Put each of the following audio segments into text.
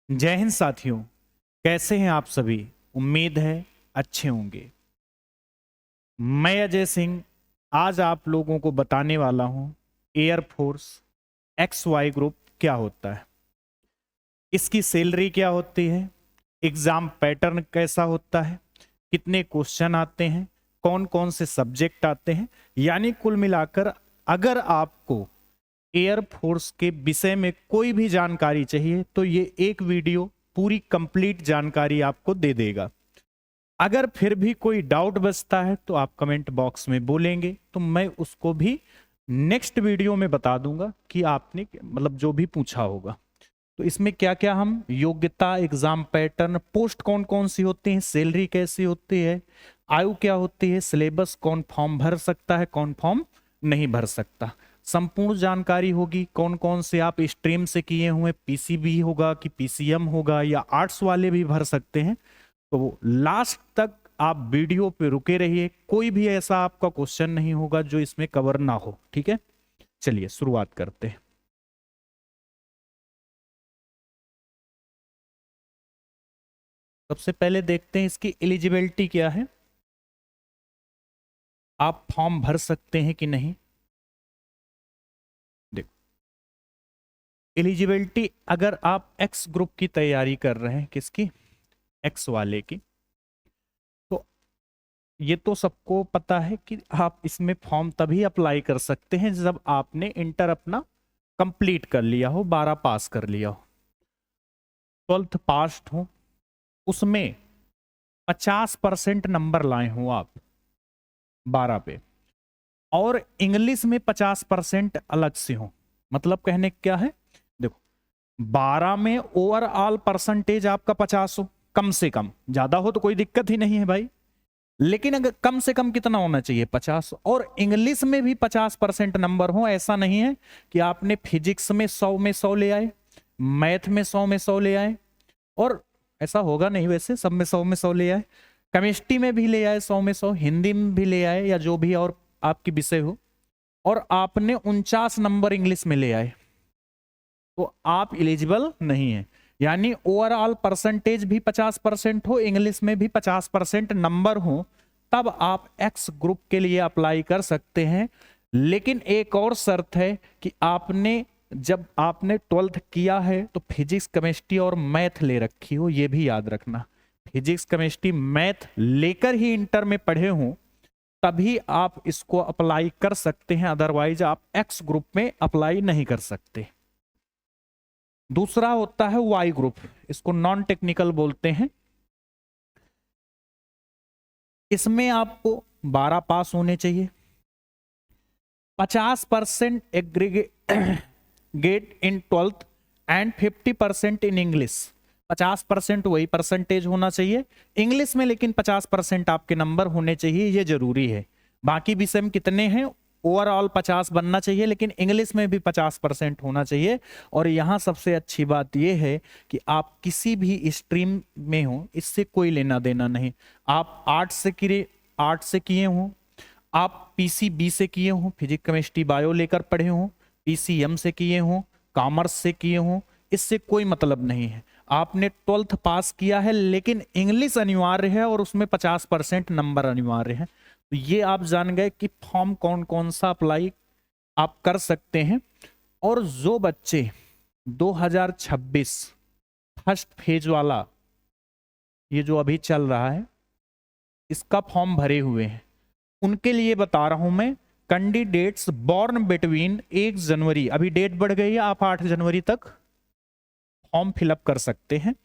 जय हिंद साथियों, कैसे हैं आप सभी। उम्मीद है अच्छे होंगे। मैं अजय सिंह आज आप लोगों को बताने वाला हूं एयरफोर्स XY ग्रुप क्या होता है, इसकी सैलरी क्या होती है, एग्जाम पैटर्न कैसा होता है, कितने क्वेश्चन आते हैं, कौन कौन से सब्जेक्ट आते हैं। यानी कुल मिलाकर अगर आपको एयरफोर्स के विषय में कोई भी जानकारी चाहिए तो ये एक वीडियो पूरी कंप्लीट जानकारी आपको दे देगा। अगर फिर भी कोई डाउट बचता है तो आप कमेंट बॉक्स में बोलेंगे तो मैं उसको भी नेक्स्ट वीडियो में बता दूंगा कि आपने मतलब जो भी पूछा होगा। तो इसमें क्या क्या हम योग्यता, एग्जाम पैटर्न, पोस्ट कौन कौन सी होती है, सैलरी कैसी होती है, आयु क्या होती है, सिलेबस कौन फॉर्म भर सकता है, कौन फॉर्म नहीं भर सकता, संपूर्ण जानकारी होगी। कौन कौन से आप स्ट्रीम से किए हुए, पीसीबी होगा कि पीसीएम होगा या आर्ट्स वाले भी भर सकते हैं। तो लास्ट तक आप वीडियो पे रुके रहिए, कोई भी ऐसा आपका क्वेश्चन नहीं होगा जो इसमें कवर ना हो। ठीक है, चलिए शुरुआत करते हैं। सबसे पहले देखते हैं इसकी एलिजिबिलिटी क्या है, आप फॉर्म भर सकते हैं कि नहीं। देखो, एलिजिबिलिटी अगर आप एक्स ग्रुप की तैयारी कर रहे हैं, किसकी, एक्स वाले की, तो ये तो सबको पता है कि आप इसमें फॉर्म तभी अप्लाई कर सकते हैं जब आपने इंटर अपना कंप्लीट कर लिया हो, 12 पास कर लिया हो, 12th पास हो, उसमें 50% नंबर लाए हो आप 12 पे, और इंग्लिश में 50% अलग से हो। मतलब कहने क्या है, देखो 12 में ओवरऑल परसेंटेज आपका 50 हो, कम से कम, ज्यादा हो तो कोई दिक्कत ही नहीं है भाई, लेकिन अगर कम से कम कितना होना चाहिए, 50। और इंग्लिश में भी 50% नंबर हो। ऐसा नहीं है कि आपने फिजिक्स में 100 में 100 ले आए, मैथ में 100 में 100 ले आए, और ऐसा होगा नहीं, वैसे सब में 100 में 100 ले आए, केमिस्ट्री में भी ले आए 100 में 100, हिंदी में भी ले आए, या जो भी और आपकी विषय हो, और आपने 49 नंबर इंग्लिश में ले आए, तो आप एलिजिबल नहीं है। यानी ओवरऑल परसेंटेज भी 50% हो, इंग्लिश में भी 50% नंबर हो, तब आप एक्स ग्रुप के लिए अप्लाई कर सकते हैं। लेकिन एक और शर्त है कि आपने जब आपने 12th किया है तो फिजिक्स, केमिस्ट्री और मैथ ले रखी हो, यह भी याद रखना। फिजिक्स, केमिस्ट्री, मैथ लेकर ही इंटर में पढ़े हो तभी आप इसको अप्लाई कर सकते हैं, अदरवाइज आप एक्स ग्रुप में अप्लाई नहीं कर सकते। दूसरा होता है वाई ग्रुप, इसको नॉन टेक्निकल बोलते हैं। इसमें आपको 12 पास होने चाहिए, 50% aggregate in 12th and 50% in English. 50% वही परसेंटेज होना चाहिए इंग्लिश में, लेकिन 50% आपके नंबर होने चाहिए, ये जरूरी है। बाकी विषय में कितने हैं, ओवरऑल 50 बनना चाहिए, लेकिन इंग्लिश में भी 50% होना चाहिए। और यहां सबसे अच्छी बात यह है कि आप किसी भी स्ट्रीम में हो, इससे कोई लेना देना नहीं। आप आर्ट से किए हो, आप पीसीबी से किए हो, फिजिक्स केमिस्ट्री बायो लेकर पढ़े हो, पीसीएम से किए हो, कॉमर्स से किए हो, इससे कोई मतलब नहीं है। आपने 12th पास किया है, लेकिन इंग्लिश अनिवार्य है और उसमें 50% नंबर अनिवार्य है। तो ये आप जान गए कि फॉर्म कौन कौन सा अप्लाई आप कर सकते हैं। और जो बच्चे 2026 फर्स्ट फेज वाला, ये जो अभी चल रहा है, इसका फॉर्म भरे हुए हैं, उनके लिए बता रहा हूं मैं। कैंडिडेट्स बॉर्न बिटवीन 1 जनवरी, अभी डेट बढ़ गई है, आप 8 जनवरी तक फॉर्म फिलअप कर सकते हैं।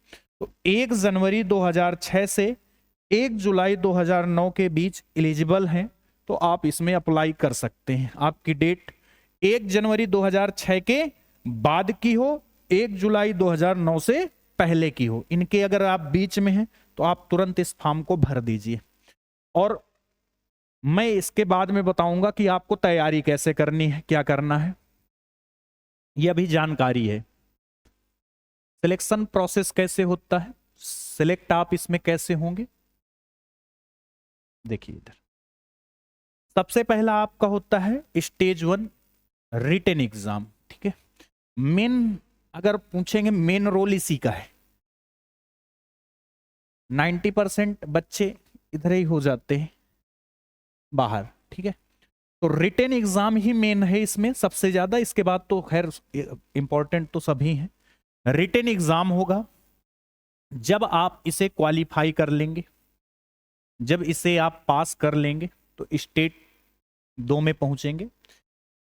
तो 1 जनवरी 2006 से 1 जुलाई 2009 के बीच एलिजिबल हैं, तो आप इसमें अप्लाई कर सकते हैं। आपकी डेट 1 जनवरी 2006 के बाद की हो, 1 जुलाई 2009 से पहले की हो, इनके अगर आप बीच में हैं तो आप तुरंत इस फॉर्म को भर दीजिए। और मैं इसके बाद में बताऊंगा कि आपको तैयारी कैसे करनी है, क्या करना है, यह भी जानकारी है। सिलेक्शन प्रोसेस कैसे होता है, सिलेक्ट आप इसमें कैसे होंगे, देखिए इधर। सबसे पहला आपका होता है स्टेज 1 रिटन एग्जाम। ठीक है, मेन अगर पूछेंगे, मेन रोल इसी का है, 90% बच्चे इधर ही हो जाते हैं बाहर, ठीक है। तो रिटेन एग्जाम ही मेन है इसमें सबसे ज्यादा, इसके बाद तो खैर इंपॉर्टेंट तो सभी हैं। रिटेन एग्जाम होगा जब आप इसे क्वालिफाई कर लेंगे, जब इसे आप पास कर लेंगे तो स्टेट 2 में पहुंचेंगे।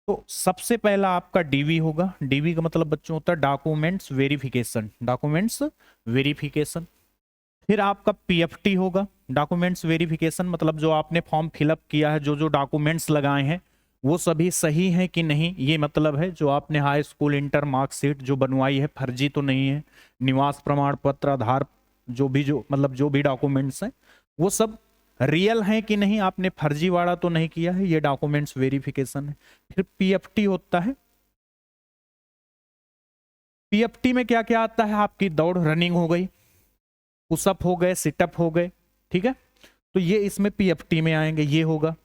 तो सबसे पहला आपका डीवी होगा। डीवी का मतलब बच्चों होता है डॉक्यूमेंट्स वेरिफिकेशन, डॉक्यूमेंट्स वेरिफिकेशन। फिर आपका पीएफटी होगा, डॉक्यूमेंट्स वेरिफिकेशन, मतलब जो आपने फॉर्म फिलअप किया है, जो जो डॉक्यूमेंट्स लगाए हैं वो सभी सही हैं कि नहीं, ये मतलब है जो आपने हाई स्कूल इंटर मार्कशीट जो बनवाई है फर्जी तो नहीं है, निवास प्रमाण पत्र, आधार, जो मतलब जो भी डॉक्यूमेंट्स हैं वो सब रियल हैं कि नहीं, आपने फर्जीवाड़ा तो नहीं किया है, ये डॉक्यूमेंट्स वेरिफिकेशन है। फिर पीएफटी होता है। पीएफटी में क्या क्या आता है, आपकी दौड़ रनिंग हो गई, पुशअप हो गए, सिटअप हो गए, ठीक है, तो ये इसमें पीएफटी में आएंगे, ये होगा।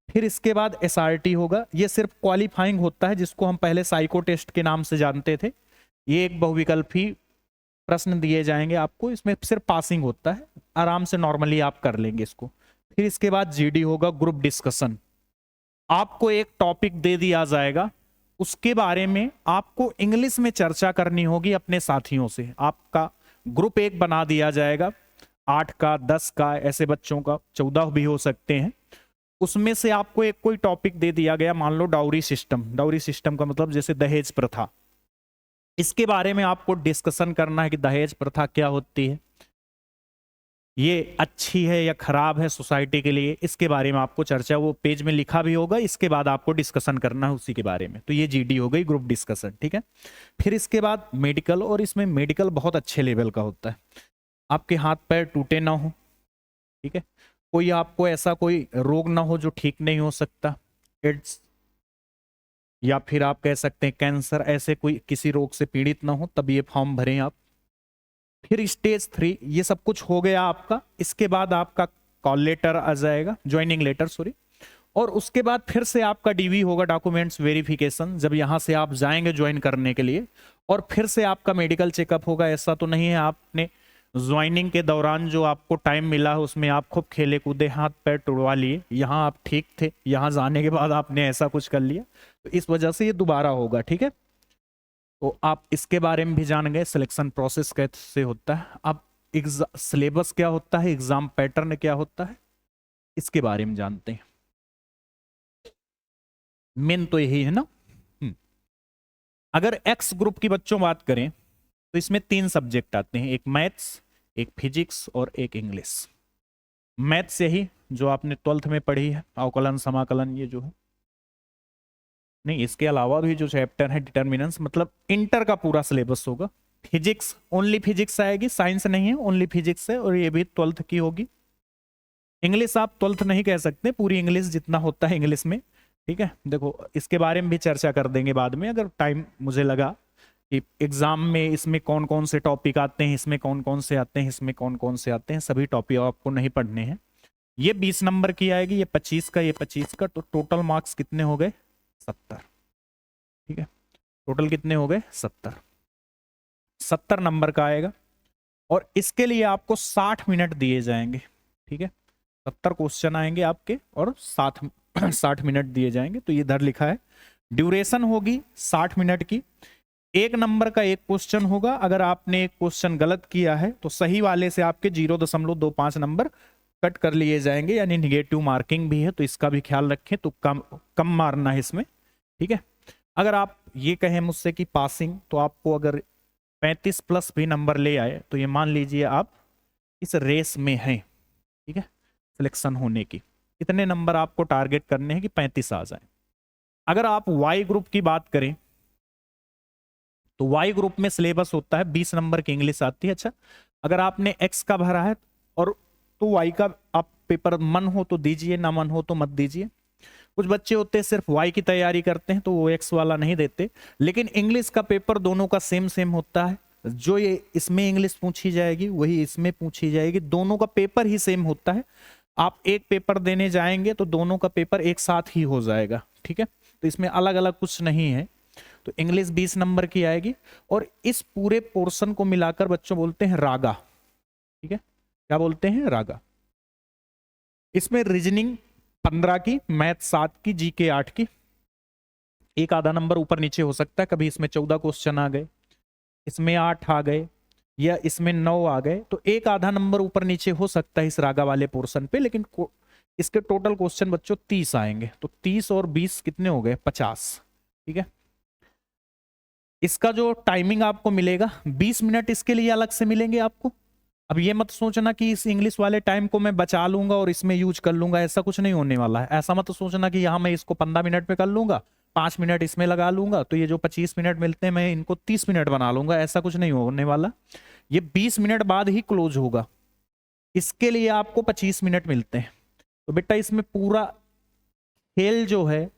फिर इसके बाद एसआरटी होगा, ये सिर्फ क्वालिफाइंग होता है, जिसको हम पहले साइको टेस्ट के नाम से जानते थे। ये एक बहुविकल्पी प्रश्न दिए जाएंगे आपको, इसमें सिर्फ पासिंग होता है, आराम से नॉर्मली आप कर लेंगे इसको। फिर इसके बाद जीडी होगा, ग्रुप डिस्कशन। आपको एक टॉपिक दे दिया जाएगा, उसके बारे में आपको इंग्लिश में चर्चा करनी होगी अपने साथियों से। आपका ग्रुप एक बना दिया जाएगा, 8 का 10 का, ऐसे बच्चों का 14 भी हो सकते हैं। उसमें से आपको एक कोई टॉपिक दे दिया गया, मान लो डाउरी सिस्टम। डाउरी सिस्टम का मतलब जैसे दहेज प्रथा, इसके बारे में आपको डिस्कशन करना है कि दहेज प्रथा क्या होती है, ये अच्छी है या खराब है सोसाइटी के लिए, इसके बारे में आपको चर्चा, वो पेज में लिखा भी होगा, इसके बाद आपको डिस्कशन करना है उसी के बारे में। तो ये जीडी हो गई, ग्रुप डिस्कशन, ठीक है। फिर इसके बाद मेडिकल, और इसमें मेडिकल बहुत अच्छे लेवल का होता है, आपके हाथ पैर टूटे ना हो, ठीक है, कोई आपको ऐसा कोई रोग ना हो जो ठीक नहीं हो सकता, एड्स या फिर आप कह सकते हैं कैंसर, ऐसे कोई किसी रोग से पीड़ित ना हो, तब ये फॉर्म भरें आप। फिर स्टेज 3, ये सब कुछ हो गया आपका। इसके बाद आपका कॉल लेटर आ जाएगा, ज्वाइनिंग लेटर सॉरी, और उसके बाद फिर से आपका डीवी होगा, डॉक्यूमेंट्स वेरिफिकेशन, जब यहां से आप जाएंगे ज्वाइन करने के लिए। और फिर से आपका मेडिकल चेकअप होगा। ऐसा तो नहीं है आपने ज्वाइनिंग के दौरान जो आपको टाइम मिला है उसमें आप खूब खेले कूदे, हाथ पैर टुड़वा लिए, यहां आप ठीक थे, यहां जाने के बाद आपने ऐसा कुछ कर लिया, तो इस वजह से ये दोबारा होगा, ठीक है। तो आप इसके बारे में भी जान गए, सिलेक्शन प्रोसेस कैसे होता है। अब सिलेबस क्या होता है, एग्जाम पैटर्न क्या होता है, इसके बारे में जानते हैं। मेन तो यही है ना। अगर एक्स ग्रुप की बच्चों बात करें तो इसमें 3 सब्जेक्ट आते हैं, एक मैथ्स, एक फिजिक्स और एक इंग्लिश। मैथ्स यही जो आपने 12th में पढ़ी है, अवकलन समाकलन, ये जो है नहीं, इसके अलावा भी जो चैप्टर है डिटर्मिनेंट्स, मतलब इंटर का पूरा सिलेबस होगा। फिजिक्स, ओनली फिजिक्स आएगी, साइंस नहीं है, ओनली फिजिक्स है, और ये भी 12th की होगी। इंग्लिश आप 12th नहीं कह सकते, पूरी इंग्लिश जितना होता है इंग्लिश में, ठीक है। देखो इसके बारे में भी चर्चा कर देंगे बाद में, अगर टाइम मुझे लगा कि एग्जाम में इसमें कौन कौन से टॉपिक आते हैं, इसमें कौन कौन से आते हैं, इसमें कौन कौन से आते हैं, सभी टॉपिक आपको नहीं पढ़ने हैं। ये 20 नंबर की आएगी, ये 25 का, ये 25 का, तो टोटल मार्क्स कितने हो गए, 70, ठीक है। टोटल कितने हो गए, 70 नंबर का आएगा। और इसके लिए आपको 60 मिनट दिए जाएंगे, ठीक है। 70 क्वेश्चन आएंगे आपके और 60 मिनट दिए जाएंगे। तो ये इधर लिखा है, ड्यूरेशन होगी 60 मिनट की। 1 नंबर का एक क्वेश्चन होगा, अगर आपने एक क्वेश्चन गलत किया है तो सही वाले से आपके 0.25 नंबर कट कर लिए जाएंगे, यानी निगेटिव मार्किंग भी है, तो इसका भी ख्याल रखें, तो कम मारना है इसमें, ठीक है। अगर आप ये कहें मुझसे कि पासिंग, तो आपको अगर 35 प्लस भी नंबर ले आए तो ये मान लीजिए आप इस रेस में हैं, ठीक है, सिलेक्शन होने की। इतने नंबर आपको टारगेट करने हैं कि 35 आ जाए। अगर आप वाई ग्रुप की बात करें तो वाई ग्रुप में सिलेबस होता है 20 नंबर की इंग्लिश आती है। अच्छा, अगर आपने एक्स का भरा है और तो वाई का आप पेपर मन हो तो दीजिए, ना मन हो तो मत दीजिए। कुछ बच्चे होते हैं सिर्फ वाई की तैयारी करते हैं तो वो एक्स वाला नहीं देते, लेकिन इंग्लिश का पेपर दोनों का सेम सेम होता है। जो ये इसमें इंग्लिश पूछी जाएगी वही इसमें पूछी जाएगी, दोनों का पेपर ही सेम होता है। आप एक पेपर देने जाएंगे तो दोनों का पेपर एक साथ ही हो जाएगा, ठीक है। तो इसमें अलग अलग कुछ नहीं है। तो इंग्लिश 20 नंबर की आएगी, और इस पूरे पोर्शन को मिलाकर बच्चों बोलते हैं रागा, ठीक है। क्या बोलते हैं, रागा। इसमें रीजनिंग 15 की, मैथ 7 की, जीके 8 की। एक आधा नंबर ऊपर नीचे हो सकता है, कभी इसमें 14 क्वेश्चन आ गए, इसमें 8 आ गए, या इसमें 9 आ गए, तो एक आधा नंबर ऊपर नीचे हो सकता है इस रागा वाले पोर्शन पे, लेकिन इसके टोटल क्वेश्चन बच्चों 30 आएंगे, तो 30 और 20 कितने हो गए, 50। ठीक है, इसका जो टाइमिंग आपको मिलेगा 20 मिनट इसके लिए अलग से मिलेंगे आपको। अब ये मत सोचना कि इस इंग्लिश वाले टाइम को मैं बचा लूंगा और इसमें यूज कर लूंगा, ऐसा कुछ नहीं होने वाला है। ऐसा मत सोचना कि यहां मैं इसको 15 मिनट में कर लूंगा, 5 मिनट इसमें लगा लूंगा, तो ये जो 25 मिनट मिलते हैं मैं इनको 30 मिनट बना लूंगा, ऐसा कुछ नहीं होने वाला। ये 20 मिनट बाद ही क्लोज होगा, इसके लिए आपको 25 मिनट मिलते हैं। तो बेटा इसमें पूरा खेल जो है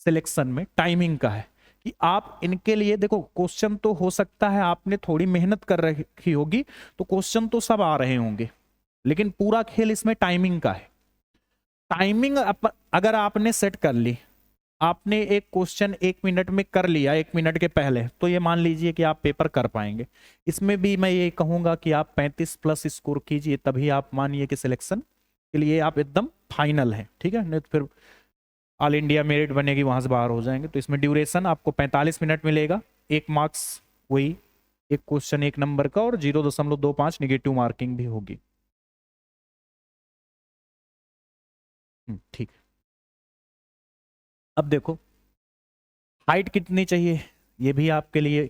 सिलेक्शन में टाइमिंग का है, कि आप इनके लिए देखो, क्वेश्चन तो हो सकता है आपने थोड़ी मेहनत कर रखी होगी तो क्वेश्चन तो सब आ रहे होंगे, लेकिन पूरा खेल इसमें टाइमिंग का है। टाइमिंग अगर आपने सेट कर ली, आपने एक क्वेश्चन 1 मिनट में कर लिया 1 मिनट के पहले, तो ये मान लीजिए कि आप पेपर कर पाएंगे। इसमें भी मैं ये कहूंगा कि आप 35 प्लस स्कोर कीजिए, तभी आप मानिए कि सिलेक्शन के लिए आप एकदम फाइनल है। ठीक है, नहीं तो फिर ऑल इंडिया मेरिट बनेगी, वहां से बाहर हो जाएंगे। तो इसमें ड्यूरेशन आपको 45 मिनट मिलेगा, 1 मार्क्स वही, एक क्वेश्चन 1 नंबर का, और 0.25 निगेटिव मार्किंग भी होगी। ठीक। अब देखो हाइट कितनी चाहिए, ये भी आपके लिए,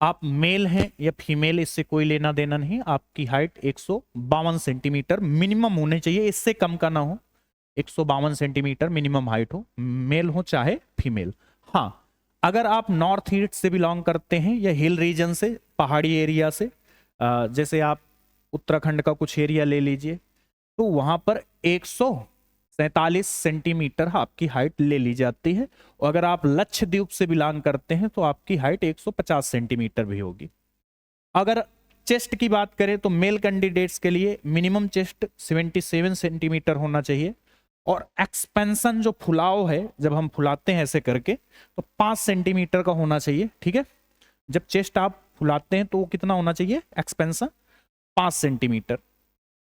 आप मेल हैं या फीमेल इससे कोई लेना देना नहीं, आपकी हाइट 152 सेंटीमीटर मिनिमम होने चाहिए, इससे कम का ना हो। 152 सेंटीमीटर मिनिमम हाइट हो, मेल हो चाहे फीमेल। हाँ, अगर आप नॉर्थ ईस्ट से बिलोंग करते हैं या हिल रीजन से, पहाड़ी एरिया से, जैसे आप उत्तराखंड का कुछ एरिया ले लीजिए, तो वहां पर 147 सेंटीमीटर आपकी हाइट ले ली जाती है। और अगर आप लक्षद्वीप से बिलोंग करते हैं तो आपकी हाइट 150 सेंटीमीटर भी होगी। अगर चेस्ट की बात करें तो मेल कैंडिडेट्स के लिए मिनिमम चेस्ट 77 सेंटीमीटर होना चाहिए, और एक्सपेंशन जो फुलाव है, जब हम फुलाते हैं ऐसे करके, तो 5 सेंटीमीटर का होना चाहिए। ठीक है, जब चेस्ट आप फुलाते हैं तो वो कितना होना चाहिए, एक्सपेंशन 5 सेंटीमीटर।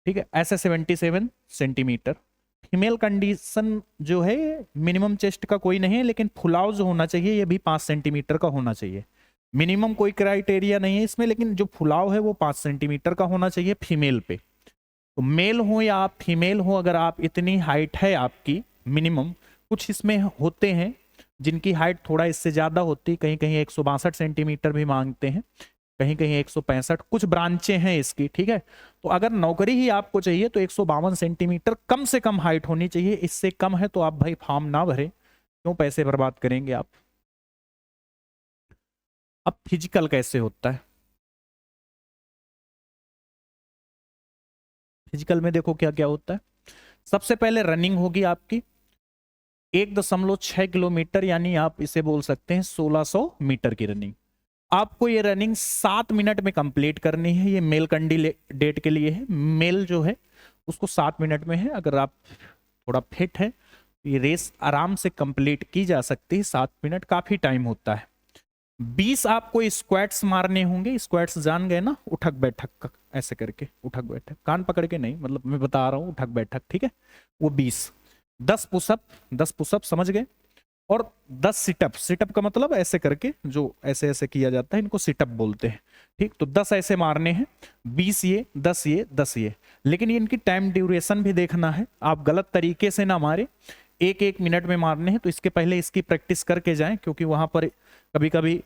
ठीक है, ऐसे 77 सेंटीमीटर। फीमेल कंडीशन जो है मिनिमम चेस्ट का कोई नहीं है, लेकिन फुलाव जो होना चाहिए ये भी 5 सेंटीमीटर का होना चाहिए। मिनिमम कोई क्राइटेरिया नहीं है इसमें, लेकिन जो फुलाव है वो 5 सेंटीमीटर का होना चाहिए फीमेल पे। तो मेल हो या आप फीमेल हो, अगर आप इतनी हाइट है आपकी मिनिमम, कुछ इसमें होते हैं जिनकी हाइट थोड़ा इससे ज्यादा होती है, कहीं कहीं 162 सेंटीमीटर भी मांगते हैं, कहीं कहीं 165, कुछ ब्रांचें हैं इसकी। ठीक है, तो अगर नौकरी ही आपको चाहिए तो 152 सेंटीमीटर कम से कम हाइट होनी चाहिए, इससे कम है तो आप भाई फॉर्म ना भरें, क्यों पैसे बर्बाद करेंगे आप। अब फिजिकल कैसे होता है, फिजिकल में देखो क्या क्या होता है। सबसे पहले रनिंग होगी आपकी 1.6 किलोमीटर, यानी आप इसे बोल सकते हैं 1600 मीटर की रनिंग। आपको ये रनिंग 7 मिनट में कंप्लीट करनी है। ये मेल कैंडिडेट के लिए है, मेल जो है उसको 7 मिनट में है। अगर आप थोड़ा फिट है तो ये रेस आराम से कंप्लीट की जा सकती है, 7 मिनट काफी टाइम होता है। 20 आपको स्क्वाट्स मारने होंगे, स्क्वाट्स जान गए ना, उठक बैठक का, ऐसे करके उठक बैठक, कान पकड़ के नहीं, मतलब मैं बता रहा हूं उठक बैठक। ठीक है, वो 20। 10 पुशअप समझ गए, और 10 सिटअप, सिटअप का मतलब ऐसे करके जो ऐसे ऐसे किया जाता है, इनको सिटअप बोलते हैं। ठीक, तो 10 ऐसे मारने हैं, 20 ये, 10 ये, 10 ये। लेकिन इनकी टाइम ड्यूरेशन भी देखना है, आप गलत तरीके से ना मारे, 1-1 मिनट में मारने हैं। तो इसके पहले इसकी प्रैक्टिस करके जाएं, क्योंकि वहां पर कभी कभी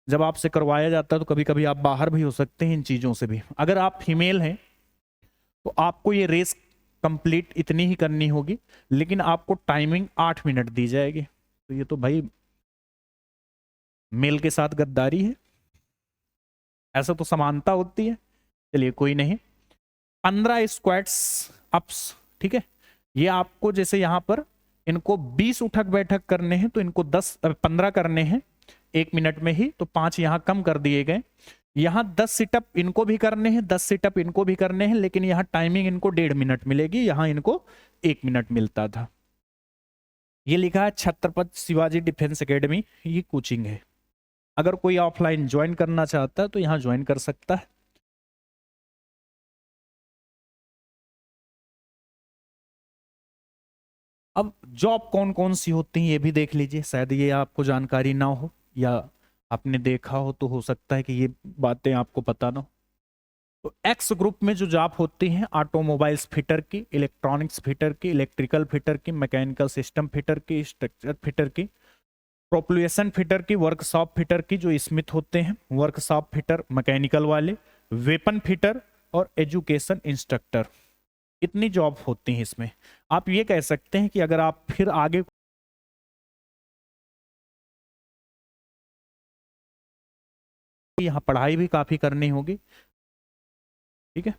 जब आपसे करवाया जाता है तो कभी कभी आप बाहर भी हो सकते हैं इन चीजों से भी। अगर आप फीमेल हैं तो आपको ये रेस कंप्लीट इतनी ही करनी होगी, लेकिन आपको टाइमिंग 8 मिनट दी जाएगी। तो ये तो भाई मेल के साथ गद्दारी है, ऐसा तो समानता होती है। चलिए कोई नहीं, 15 स्क्वाट्स अप्स। ठीक है, ये आपको जैसे यहां पर इनको 20 उठक बैठक करने हैं तो इनको 15 करने हैं 1 मिनट में ही, तो 5 यहां कम कर दिए गए। यहां 10 सिटअप इनको भी करने हैं, 10 सिटअप इनको भी करने हैं, लेकिन यहां टाइमिंग इनको 1.5 मिनट मिलेगी, यहां इनको 1 मिनट मिलता था। ये लिखा है छत्रपति शिवाजी डिफेंस एकेडमी, ये कोचिंग है। अगर कोई ऑफलाइन ज्वाइन करना चाहता है तो यहाँ ज्वाइन कर सकता है। अब जॉब कौन कौन सी होती हैं ये भी देख लीजिए, शायद ये आपको जानकारी ना हो या आपने देखा हो तो हो सकता है कि ये बातें आपको पता ना हो। तो एक्स ग्रुप में जो जॉब होती हैं, ऑटोमोबाइल्स फिटर की, इलेक्ट्रॉनिक्स फिटर की, इलेक्ट्रिकल फिटर की, मैकेनिकल सिस्टम फिटर की, स्ट्रक्चर फिटर की, प्रोपल्यूशन फिटर की, वर्कशॉप फिटर की जो स्मिथ होते हैं, वर्कशॉप फिटर मैकेनिकल वाले, वेपन फिटर और एजुकेशन इंस्ट्रक्टर। इतनी जॉब होती हैं इसमें। आप ये कह सकते हैं कि अगर आप फिर आगे यहाँ पढ़ाई भी काफी करनी होगी, ठीक है।